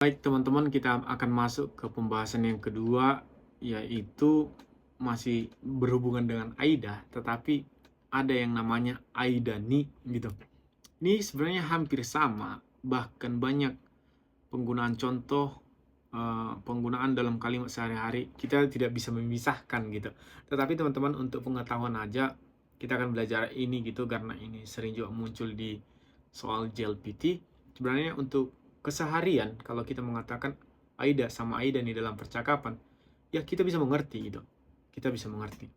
Baik teman-teman, kita akan masuk ke pembahasan yang kedua, yaitu masih berhubungan dengan AIDA, tetapi ada yang namanya AIDA-NI gitu. Ini sebenarnya hampir sama, bahkan banyak penggunaan contoh, penggunaan dalam kalimat sehari-hari, kita tidak bisa memisahkan gitu. Tetapi teman-teman, untuk pengetahuan aja, kita akan belajar ini gitu, karena ini sering juga muncul di soal JLPT. Sebenarnya untuk keseharian, kalau kita mengatakan AIDA sama AIDA nih dalam percakapan, ya kita bisa mengerti gitu. Kita bisa mengerti.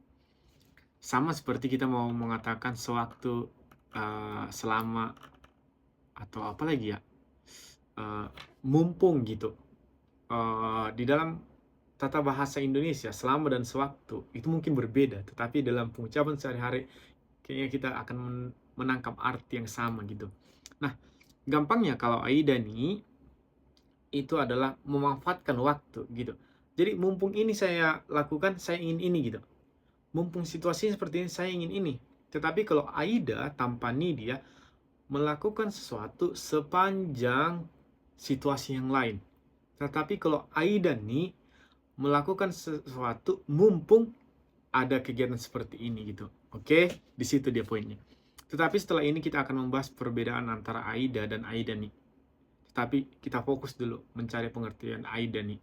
Sama seperti kita mau mengatakan sewaktu, selama, atau apa lagi ya, uh, mumpung gitu. Di dalam tata bahasa Indonesia, selama dan sewaktu itu mungkin berbeda, tetapi dalam pengucapan sehari-hari kayaknya kita akan menangkap arti yang sama gitu. Nah, gampangnya kalau AIDA nih itu adalah memanfaatkan waktu gitu. Jadi mumpung ini saya lakukan, saya ingin ini gitu. Mumpung situasinya seperti ini, saya ingin ini. Tetapi kalau AIDA tanpa ni, dia melakukan sesuatu sepanjang situasi yang lain. Tetapi kalau AIDA nih melakukan sesuatu mumpung ada kegiatan seperti ini gitu. Oke, di situ dia poinnya. Tetapi setelah ini kita akan membahas perbedaan antara AIDA dan AIDA nih. Tetapi kita fokus dulu mencari pengertian AIDA nih.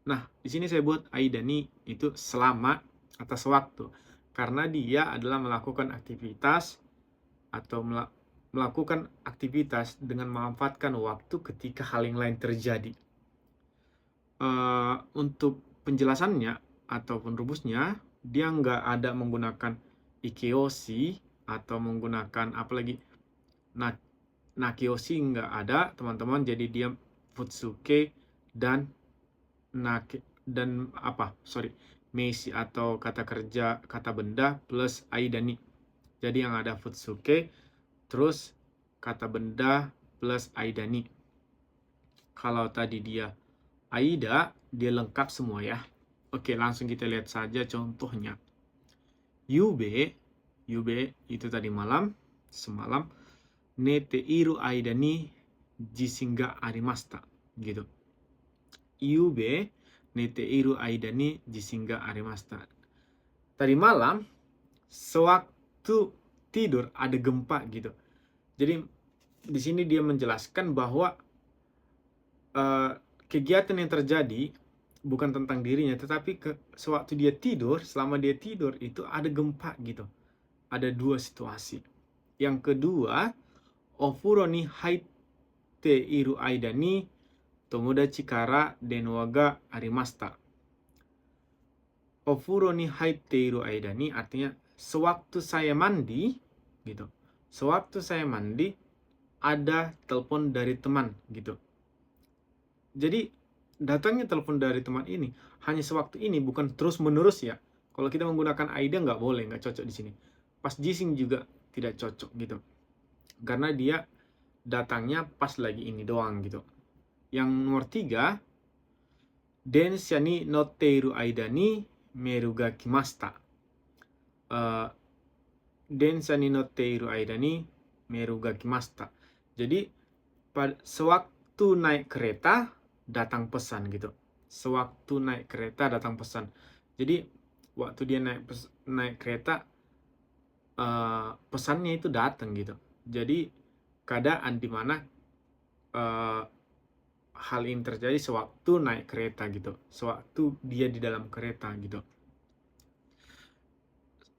Nah, di sini saya buat AIDA nih itu selama atas waktu. Karena dia adalah melakukan aktivitas atau melakukan aktivitas dengan memanfaatkan waktu ketika hal yang lain terjadi. Untuk penjelasannya ataupun rumusnya, dia nggak ada menggunakan ikeoshi atau menggunakan apalagi nakioshi, nggak ada teman-teman. Jadi dia futsuke dan meisi atau kata kerja, kata benda plus AIDA ni. Jadi yang ada futsuke terus kata benda plus AIDA ni. Kalau tadi dia AIDA, dia lengkap semua ya. Oke, langsung kita lihat saja contohnya. Yube itu tadi malam, semalam. Nete iru aida ni jishin ga arimashita. Gitu. Yube, nete iru aida ni jishin ga arimashita. Tadi malam, sewaktu tidur ada gempa gitu. Jadi di sini dia menjelaskan bahwa kegiatan yang terjadi bukan tentang dirinya, tetapi sewaktu dia tidur, selama dia tidur itu ada gempa gitu. Ada dua situasi. Yang kedua, ofuro ni haite iru aida ni tomodachi kara denwa ga arimashita. Ofuro ni haite iru aida ni artinya sewaktu saya mandi gitu. Sewaktu saya mandi ada telepon dari teman gitu. Jadi datangnya telepon dari teman ini hanya sewaktu ini, bukan terus menerus ya. Kalau kita menggunakan AIDA nggak boleh, nggak cocok di sini. Pas jising juga tidak cocok gitu, karena dia datangnya pas lagi ini doang gitu. Yang nomor 3, densha ni notteiru aida ni meru ga kimashita. Densha ni notteiru aida ni meru ga kimashita. Jadi sewaktu naik kereta datang pesan gitu. Sewaktu naik kereta datang pesan. Jadi waktu dia naik kereta, pesannya itu datang gitu. Jadi keadaan dimana hal ini terjadi sewaktu naik kereta gitu. Sewaktu dia di dalam kereta gitu.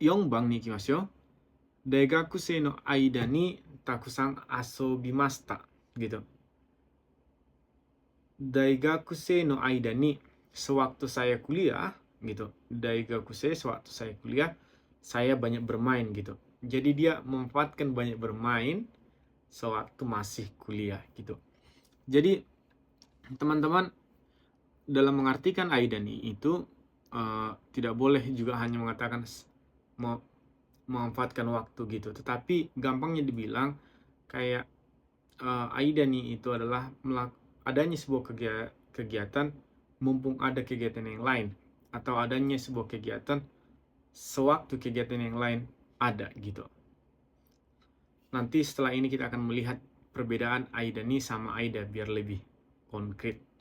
Yongbang ni ikimasu yo. Daigakusei no aida ni takusan asobimashita gitu. Daigakusei no aida ni, sewaktu saya kuliah gitu. Daigakusei, sewaktu saya kuliah, saya banyak bermain gitu. Jadi dia memanfaatkan banyak bermain sewaktu masih kuliah gitu. Jadi teman-teman, dalam mengartikan AIDA nih itu tidak boleh juga hanya mengatakan memanfaatkan waktu gitu. Tetapi gampangnya dibilang kayak AIDA nih itu adalah adanya sebuah kegiatan mumpung ada kegiatan yang lain, atau adanya sebuah kegiatan sewaktu kegiatan yang lain ada gitu. Nanti setelah ini kita akan melihat perbedaan AIDA nih sama AIDA biar lebih konkret.